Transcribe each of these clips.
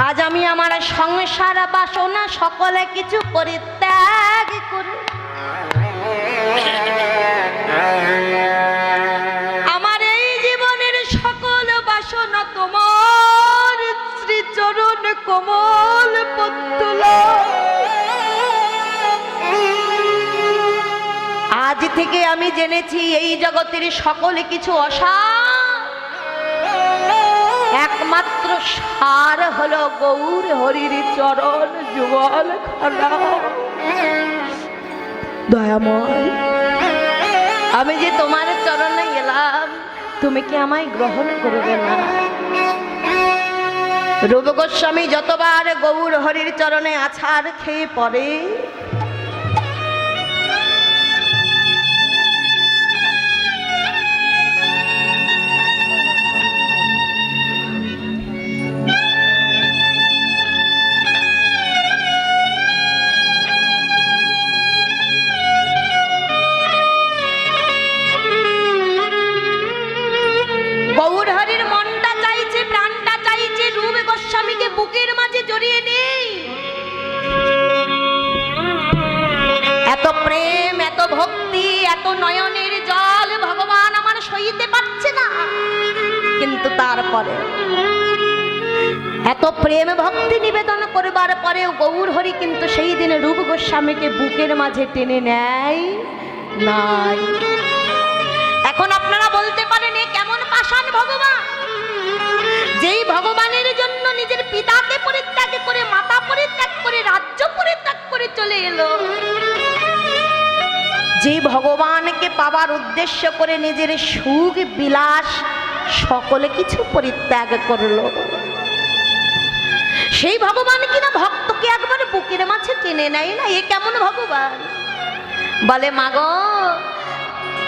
আজ আমি আমার সংসার বাসনা সকলে কিছু পরিত্যাগ করে আমার এই জীবনের সকল বাসনা তোমার শ্রীচরণ কোমল পদ্মলা। আজ থেকে আমি জেনেছি এই জগতের সকল কিছু একমাত্র সার হলো গৌর হরির চরণ যুগল খানা। দয়াময়, আমি যে তোমার চরণে গেলাম, তুমি কি আমায় গ্রহণ করবে না? রূপ গোস্বামী যতবার গৌর হরির চরণে আছাড় খেয়ে পড়ে, গৌর হরির মনটা চাইছে, প্রাণটা চাইছে রূপ গোস্বামীকে বুকের মাঝে জড়িয়ে নেই। এত প্রেম, এত ভক্তি, এত নয়নের জল ভগবান আমার সইতে পারছে না। কিন্তু তারপরে এত প্রেম ভক্তি নিবেদন করবার পরেও গৌর হরি কিন্তু সেই দিনে রূপ গোস্বামীকে বুকের মাঝে টেনে নেয় নাই। এখন আপনারা বলতে পারেন এ কেমন পাষাণ ভগবান, যেই ভগবানের জন্য নিজের পিতাকে পরিত্যাগ করে, মাতা পরিত্যাগ করে, রাজ্য পরিত্যাগ করে চলে এলো, যে ভগবানকে পাবার উদ্দেশ্য করে নিজের সুখ বিলাস সকলে কিছু পরিত্যাগ করলো, সেই ভগবান কিনা ভক্তকে একবার বুকের মাঝে টেনে নেয় না। এ কেমন ভগবান? বলে মাগো,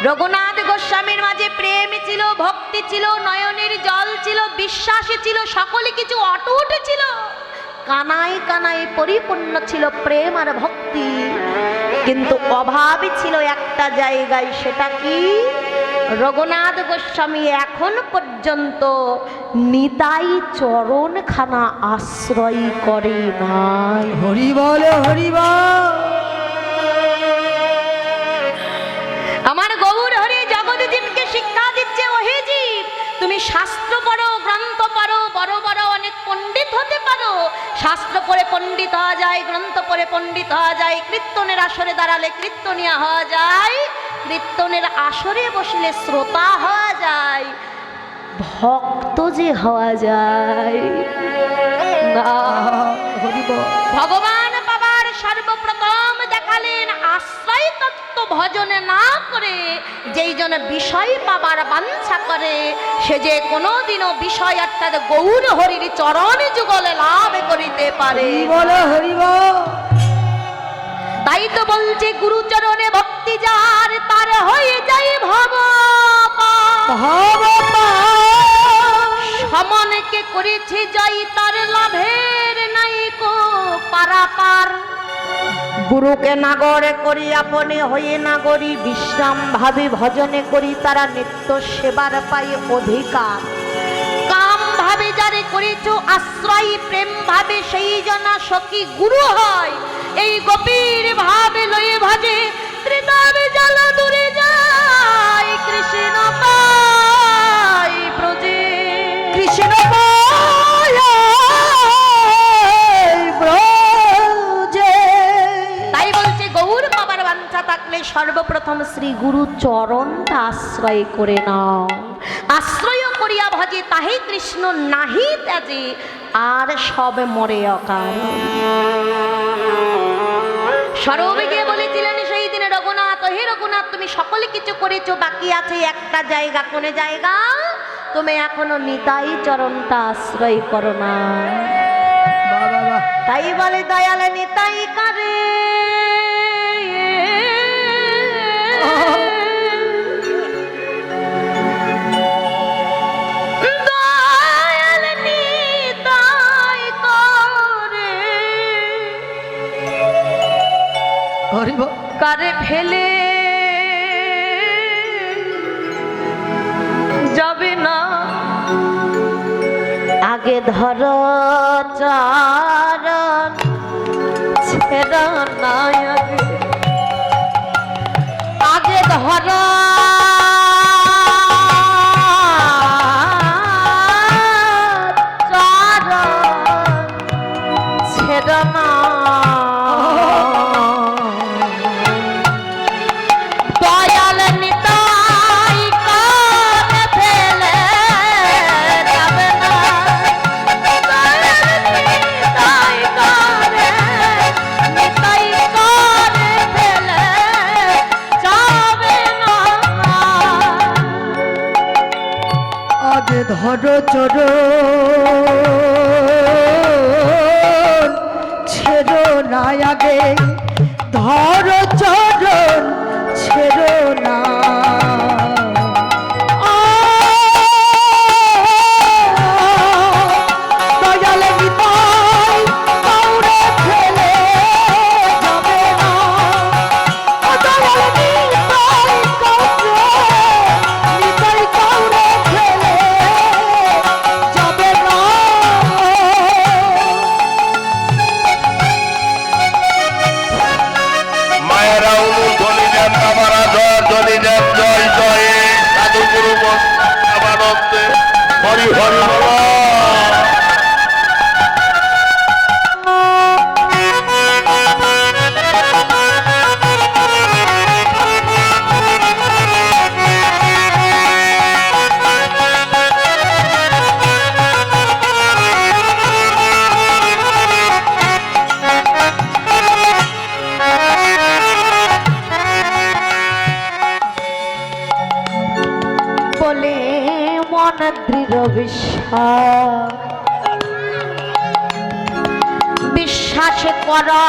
রঘুনাথ গোস্বামীর মাঝে প্রেম ছিল, ভক্তি ছিল, নয়নের জল ছিল, বিশ্বাসী ছিল, সকলে কিছু অটুট ছিল, কানায় কানায় পরিপূর্ণ ছিল প্রেম আর ভক্তি। কিন্তু অভাবই ছিল একটা জায়গায়, সেটা কি? রঘুনাথ গোস্বামী এখন পর্যন্ত নিতাই চরণখানা আশ্রয় করে নাই। হরি বল, হরি বল। আমার গৌর হরি জগৎজীবকে শিক্ষা দিচ্ছে, ওহে জীব, তুমি শাস্ত্র পড়ো, গ্রন্থ পড়ো, বড় বড় অনেক পণ্ডিত হতে পারো। শাস্ত্র পড়ে পণ্ডিত হওয়া যায়, গ্রন্থ পড়ে পণ্ডিত হওয়া যায়, কীর্তনের আসরে দাঁড়ালে কীর্তনিয়া হওয়া যায়, কীর্তনের আসরে বসলে শ্রোতা হওয়া যায়, ভক্ত যে হওয়া যায় না। ভগবান বাবার সর্বপ্রথম দেখালেন আশ্রয় তত্ত্ব ভজনে না করে যেই জন বিষয় পাবার বাঞ্ছা করে, সে যে কোনোদিনও বিষয় অর্থাৎ গৌর হরির চরণ যুগলে লাভ করিতে পারে। তাই তো বলছে গুরুচরণে ভক্তি যার, তার হয়ে যায় ভব। সমনকে করেছে জয়, তার লাভের নাই কো পারাপার। গুরুকে নাগরে করি আপনি হয়ে নাগরী, বিশ্রাম ভাবে ভজনে করি তারা নিত্য সেবার পাই অধিকার। কাম ভাবে যারে করেছ আশ্রয়, প্রেম ভাবে সেই জনা সখী গুরু হয়। এই গোপীর ভাবে লয়ে ভাজে, ত্রিতাবে জল দূরে যায়, কৃষ্ণ পাই ব্রজে, কৃষ্ণ পাই ব্রজে। তাই বলছে গৌর বাবার বাঞ্ছা থাকলে সর্বপ্রথম শ্রী গুরু চরণটা আশ্রয় করে নাও। আশ্রয় করিয়া ভজে তাহে কৃষ্ণ নাহি ত্যাজে, আর সব মরে অকাল। সরবে গিয়ে বলেছিলেন সেই দিনে রঘুনাথ, হে রঘুনাথ, তুমি সকলে কিছু করেছো, বাকি আছে একটা জায়গা। কোন জায়গা? তুমি এখনো নিতাই চরণটা আশ্রয় করো না। তাই বলে দয়াল নিতাই কারে, দয়াল নিতাই করে, কারে ফেলে যাবে না। আগে ধর চরণ ছেড়ো না আগে ধর ধর চরণ ছেড়ো না আগে ধর চরণ ছেড়ো না হরি হরি বলে মন দৃঢ় বিশ্বাস করা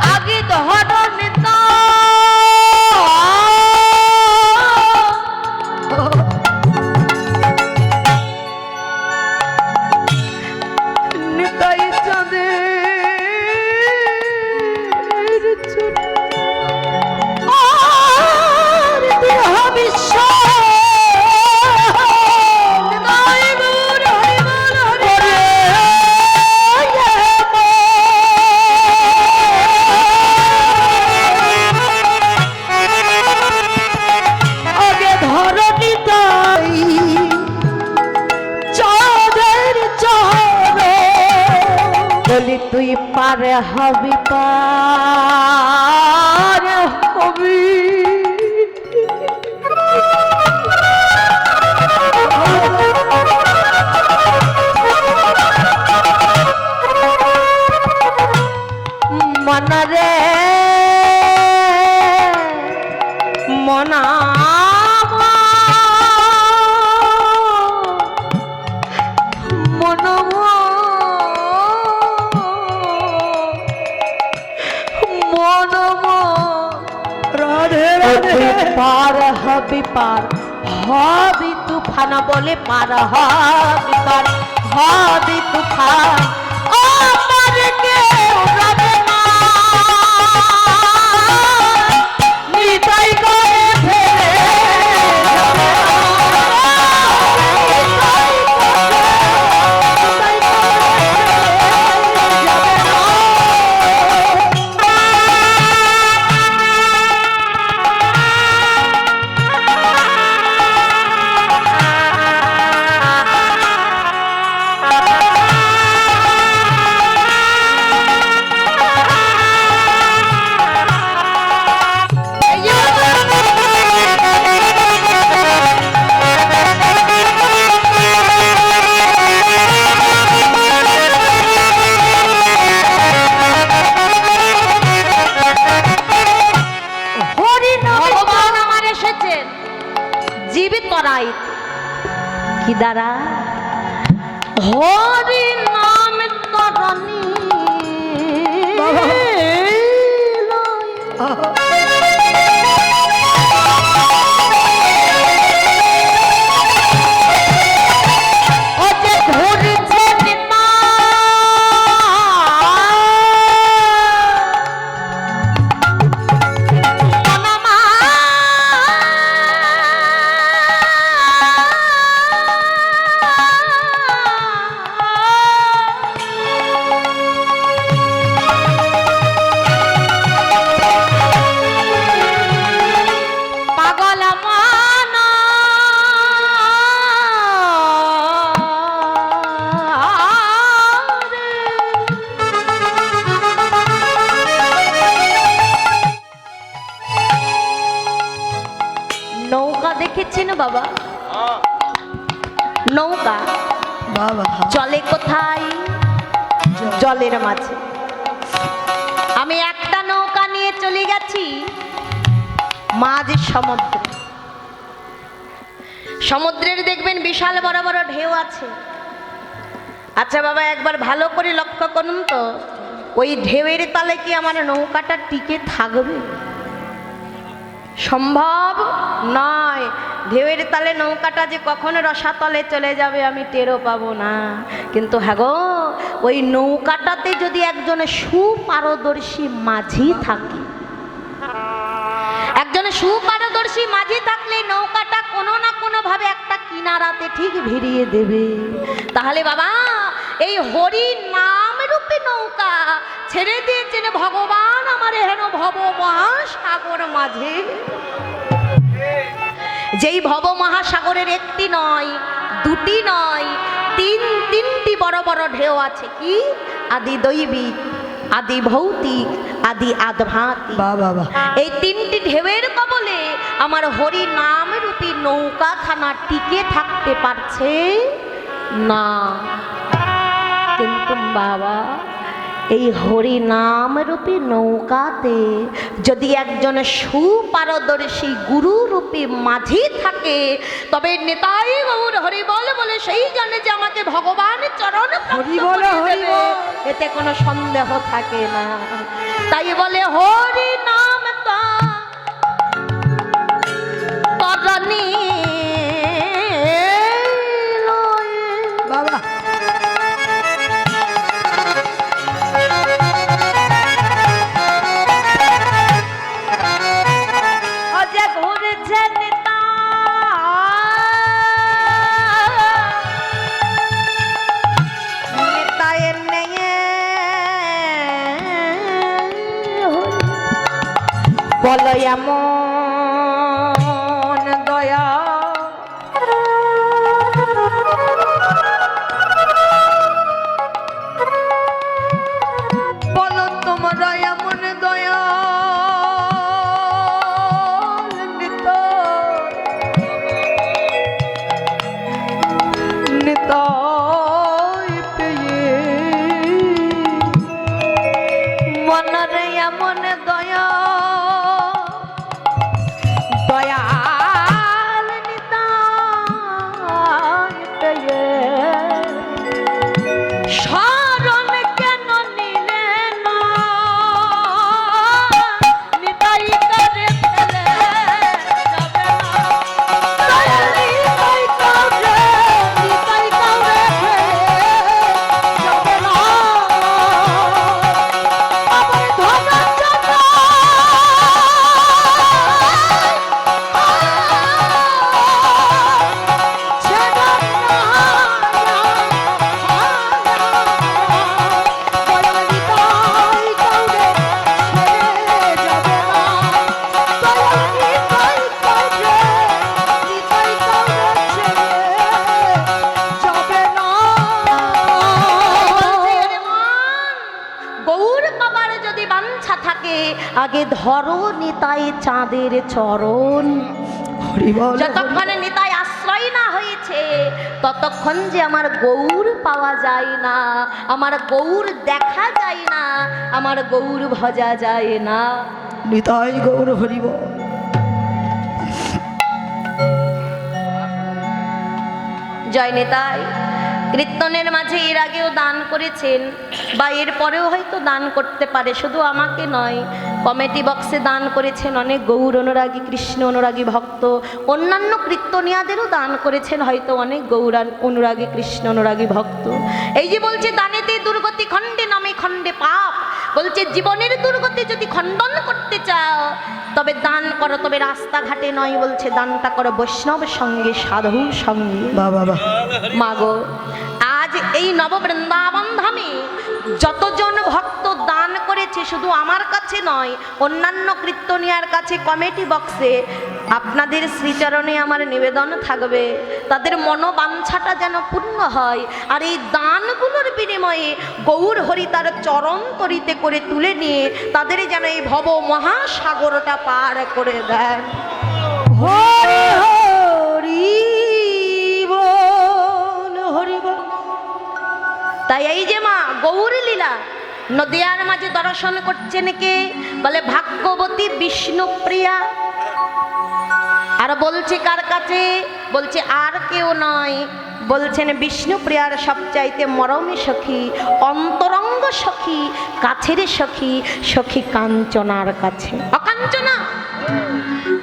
আগে ধর নেতা নিতাই চাঁদের চুল আর দেহ আগে ধর নিতাই চাঁদের চরণ বলি তুই পারে হবি পার হবি মনরে মনা রাধে রাধে পার হবি পার হবি তুফান বলে পার হবি পার হবি তুফান ও পার কেউ রবে না নিতাই করে ফেলে জীবিত করাই কি দ্বারা হরি নাম তরণী ও যে বলে কোথায়? জলের মাঝে। আমি একটা নৌকা নিয়ে চলে গেছি মাঝ সমুদ্রে। সমুদ্রের দেখবেন বিশাল বড় বড় ঢেউ আছে। আচ্ছা বাবা, একবার ভালো করে লক্ষ্য করুন তো, ওই ঢেউয়ের তলে কি আমার নৌকাটা টিকে থাকবে? সম্ভব নয়। ঢেউয়ের তলে নৌকাটা যে কখনো রসাতলে চলে যাবে আমি টেরও পাবো না। কিন্তু হ্যাঁ গো, ওই নৌকাটাতে যদি একজন সুপারদর্শী মাঝি থাকে, একজন সুপারদর্শী মাঝি থাকলে নৌকাটা কোনো না কোনো ভাবে একটা কিনারাতে ঠিক ভিড়িয়ে দেবে। তাহলে বাবা, এই হরি নাম রূপী নৌকা ছেড়ে দিয়েছেন ভগবান আমার হেন ভব মহাসাগর মাঝে। যেই ভব মহাসাগরের একটি নয়, দুটি নয়, তিনটি বড় বড় ঢেউ আছে। কি? আদি দৈবিক, আদি ভৌতিক, আদি আধ্যাত্মিক। এই তিনটি ঢেউয়ের কবলে আমার হরি নাম রূপী নৌকাখানা টিকে থাকতে পারছে না। কিন্তু বাবা, এই হরি নাম রূপী নৌকাতে যদি একজন সুপারদর্শী গুরু রূপী মাঝি থাকে, তবে নিতাই গৌর হরি বল বলে সেই জানে যে আমাকে ভগবান চরণ হরি বল, হরি বল। এতে কোনো সন্দেহ থাকে না। তাই বলে হরি নাম তরণী বাবা বলো এমন দয়া, বলো তোমরা এমন দয়া নিতাই পেয়ে মনরে এমন দয়া, দয়াল নিতাই পেয়ে শরণ কেন নিলে না? নিতাই করে ফেলে যাবে না। দয়াল নিতাই করে, নিতাই করে ফেলে যাবে না। আমার ধনের জন্য গৌর বাবার যদি বাঞ্ছা থাকে, আগে ধরো নিতাই চাঁদের চরণ। হরি বল। যতক্ষণ নিতাই আশ্রয় না হয়েছে, ততক্ষণ যে আমার গৌর পাওয়া যায় না, আমার গৌর দেখা যায় না, আমার গৌর ভজা যায় না। নিতাই গৌর হরি বল। জয় নিতাই। কীর্তনের মাঝে এর আগেও দান করেছেন বা এর পরেও হয়তো দান করতে পারে, শুধু আমাকে নয়, কমেটি বক্সে দান করেছেন অনেক গৌর অনুরাগী, কৃষ্ণ অনুরাগী ভক্ত, অন্যান্য কীর্তনিয়াদেরও দান করেছেন হয়তো অনেক গৌরান অনুরাগী, কৃষ্ণ অনুরাগী ভক্ত। এই যে বলছে দানেতে দুর্গতি খণ্ডে নামে খণ্ডে পাপ, বলছে জীবনের দুর্গতি যদি খণ্ডন করতে চাও তবে দান করো, তবে রাস্তাঘাটে নয়, বলছে দানটা করো বৈষ্ণব সঙ্গে, সাধুর সঙ্গে। বাবা মাগো, আজ এই নববৃন্দাবন ধামে যতজন ভক্ত দান করেছে, শুধু আমার কাছে নয়, অন্যান্য কীর্তনিয়ার কাছে, কমিটি বক্সে, আপনাদের শ্রীচরণে আমার নিবেদন থাকবে, তাদের মনোবাঞ্ছাটা যেন পূর্ণ হয়। আর এই দানগুলোর বিনিময়ে গৌর হরি তার চরণ তরিতে করে তুলে নিয়ে তাদের যেন এই ভব মহাসাগরটা পার করে দেন। হরি হরি বল, হরি বল। তাই এই যে মা গৌর লীলা নদিয়ার মাঝে দর্শন করছেন কে? বলে ভাগ্যবতী বিষ্ণুপ্রিয়া। আর বলছে কার কাছে? বলছে আর কেউ নয়, বলছেন বিষ্ণুপ্রিয়ার সবচাইতে মরমী সখী, অন্তরঙ্গ সখী, কাছের সখী, সখী কাঞ্চনার কাছে। অকাঞ্চনা,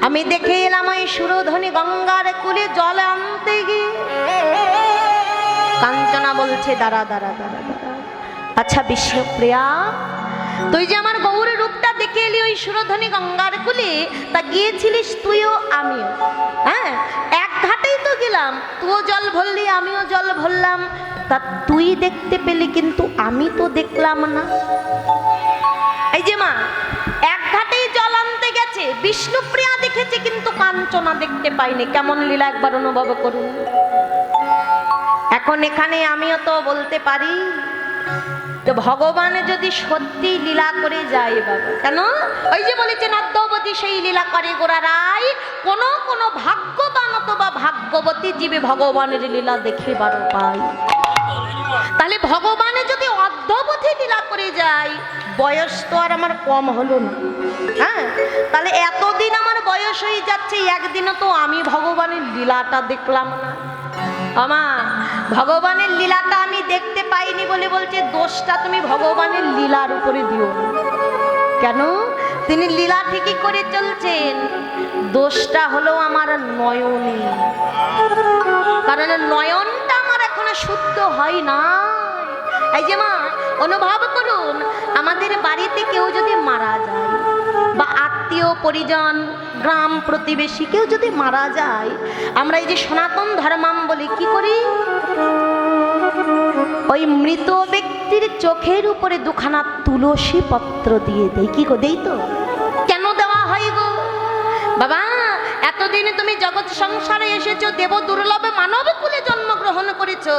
আমি দেখে এলাম ওই সুরধনী গঙ্গার কুলে জল আনতে গিয়ে। কাঞ্চনা বলছে দাঁড়া দাঁড়া দাঁড়া দাঁড়া, আচ্ছা বিষ্ণুপ্রিয়া, তুই যে আমার গৌরের রূপটা দেখে এলি ওই সুরধনী গঙ্গার কুলে, তা গিয়েছিলিস তুইও আমিও। হ্যাঁ, এক ঘাটেই তো গেলাম, তুইও জল ভরলি আমিও জল ভরলাম, তা তুই দেখতে পেলি কিন্তু আমি তো দেখলাম না। এই যে মা এক ঘাটেই জল আনতে গেছে, বিষ্ণুপ্রিয়া দেখেছে কিন্তু কাঞ্চনা দেখতে পাইনি। কেমন লীলা একবার অনুভব করুন। এখন এখানে আমিও তো বলতে পারি তো ভগবান যদি সত্যি লীলা করে যায় বাবা, কেন ওই যে বলেছেন অদ্যাবধি সেই লীলা করে গোরা রায়, কোন ভাগ্যবান অথবা ভাগ্যবতী জীবে ভগবানের লীলা দেখিবার পাই। তাহলে ভগবানে যদি অদ্যাবধি লীলা করে যায়, বয়স তো আর আমার কম হলো না। হ্যাঁ, তাহলে এতদিন আমার বয়স হয়ে যাচ্ছে, একদিনও তো আমি ভগবানের লীলাটা দেখলাম না। আমা ভগবানের লীলাটা আমি দেখতে পাইনি বলে বলছে দোষটা তুমি ভগবানের লীলার উপরে দিও না। কেন? তিনি লীলা ঠিকই করে চলছেন, দোষটা হলো আমার নয়নে। কারণ নয়নটা আমার এখনো শুদ্ধ হয় না। এই যে মা অনুভব করুন, আমাদের বাড়িতে কেউ যদি মারা যায় বা আত্মীয় পরিজন গ্রাম প্রতিবেশী কেউ যদি মারা যায়, আমরা এই যে সনাতন ধর্মাম বলি কি করি? ওই মৃত ব্যক্তির চোখের উপরে দুখানা তুলসী পত্র দিয়ে দেই। কি গো, দেই তো? কেন দেওয়া হয় গো বাবা? এতদিনে তুমি জগৎ সংসারে এসেছো, দেব দুর্লভে মানব কুলে জন্মগ্রহণ করেছো,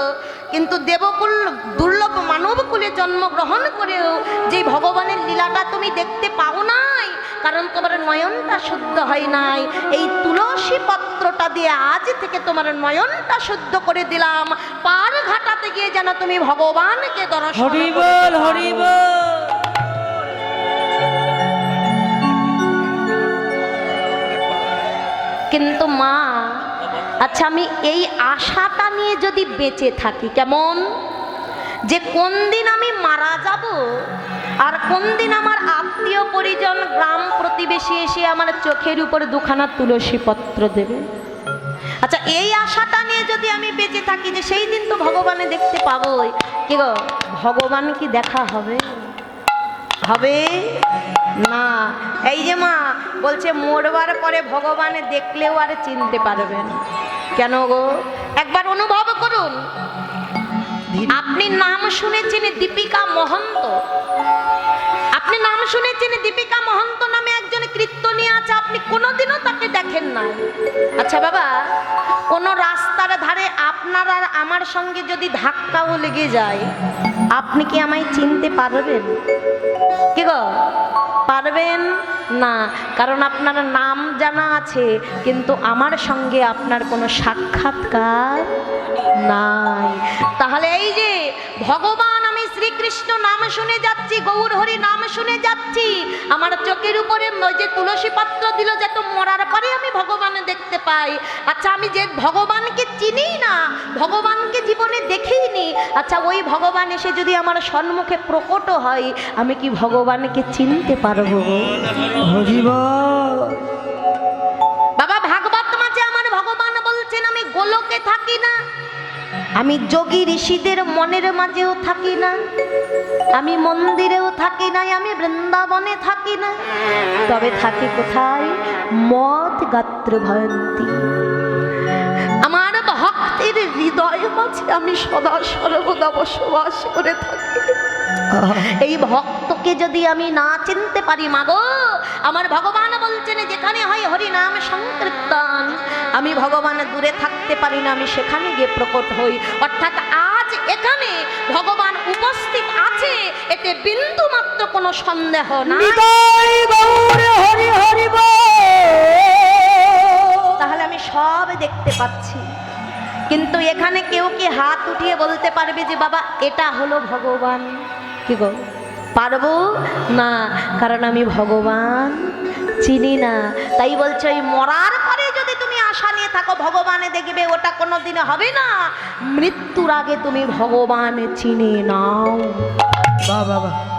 কিন্তু দেবকুল দুর্লভ মানব কুলে জন্মগ্রহণ করেও যে ভগবানের লীলাটা তুমি দেখতে পাও নাই, কারণ তোমার নয়নটা শুদ্ধ হয় নাই। এই তুলসী পত্রটা দিয়ে আজ থেকে তোমার নয়নটা শুদ্ধ করে দিলাম, পার ঘাটাতে গিয়ে যেন তুমি ভগবানকে দর্শন করতে হরি বল, হরি বল। কিন্তু মা, আচ্ছা আমি এই আশাটা নিয়ে যদি বেঁচে থাকি, কেমন যে কোন দিন আমি মারা যাব আর কোন দিন আমার আত্মীয় পরিজন গ্রাম প্রতিবেশী এসে আমার চোখের উপরে দুখানা তুলসী পত্র দেবে। আচ্ছা এই আশাটা নিয়ে যদি আমি বেঁচে থাকি যে সেই দিন তো ভগবানে দেখতে পাবোই, কি গো ভগবান কি দেখা হবে? হবে না। এই যে মা বলছে মরবার পরে ভগবানে দেখলেও আর চিনতে পারবেন। কেন গো? একবার অনুভব করুন। আপনি নাম শুনেছেন দীপিকা মহন্ত, আপনি নাম শুনেছেন দীপিকা মহন্ত নামে একজন কীর্তনী আছে, আপনি কোনোদিনও তাকে দেখেন না। আচ্ছা বাবা, কোনো রাস্তার ধারে আপনার আর আমার সঙ্গে যদি ধাক্কাও লেগে যায়, আপনি কি আমায় চিনতে পারবেন? কি গো, পারবেন না? কারণ আপনার নাম জানা আছে, কিন্তু আমার সঙ্গে আপনার কোনো সাক্ষাৎকার নাই। তাহলে এই যে ভগবান, আমি শ্রীকৃষ্ণ নাম শুনে যাচ্ছি, গৌর হরি নাম শুনে যাচ্ছি, আমার চোখের উপরে ওই যে তুলসী পাত্র দিল যাতে মরার পরে আমি ভগবান দেখতে পাই। আচ্ছা আমি যে ভগবানকে চিনি না, ভগবানকে জীবনে দেখিনি, আচ্ছা ওই ভগবান এসে যদি আমার সম্মুখে প্রকট হয়, আমি কি ভগবানকে চিনতে পারবো? হরি বল। বাবা ভাগবত মাঝে আমার ভগবান বলছেন আমি গোলকে থাকি না, আমি যোগী ঋষিদের মনের মাঝেও থাকি না, আমি মন্দিরেও থাকি না, আমি বৃন্দাবনে থাকি না, তবে থাকি কোথায়? মদ গাত্র ভয়ন্তী। আমার ভক্তের হৃদয়ের মাঝে আমি সদা সর্বদা বসবাস করে থাকি। এই ভক্তকে যদি আমি না চিনতে পারি মাগো, আমার ভগবান বলছেন যেখানে হয় হরি নাম সংকীর্তন, আমি ভগবান দূরে থাকতে পারি না, আমি সেখানে গিয়ে প্রকট হই। অর্থাৎ আজ এখানে ভগবান উপস্থিত আছে, এতে বিন্দু মাত্র কোনো সন্দেহ না। হরি হরি বল। তাহলে আমি সব দেখতে পাচ্ছি। কিন্তু এখানে কেউ কি হাত উঠিয়ে বলতে পারবে যে বাবা এটা হলো ভগবান? কি গো, পারবো না, কারণ আমি ভগবান চিনি না। তাই বলছে ওই মরার পরে যদি তুমি আশা নিয়ে থাকো ভগবানে দেখবে, ওটা কোনোদিন হবে না। মৃত্যুর আগে তুমি ভগবান চিনে নাও। বাহ বাহ বাহ।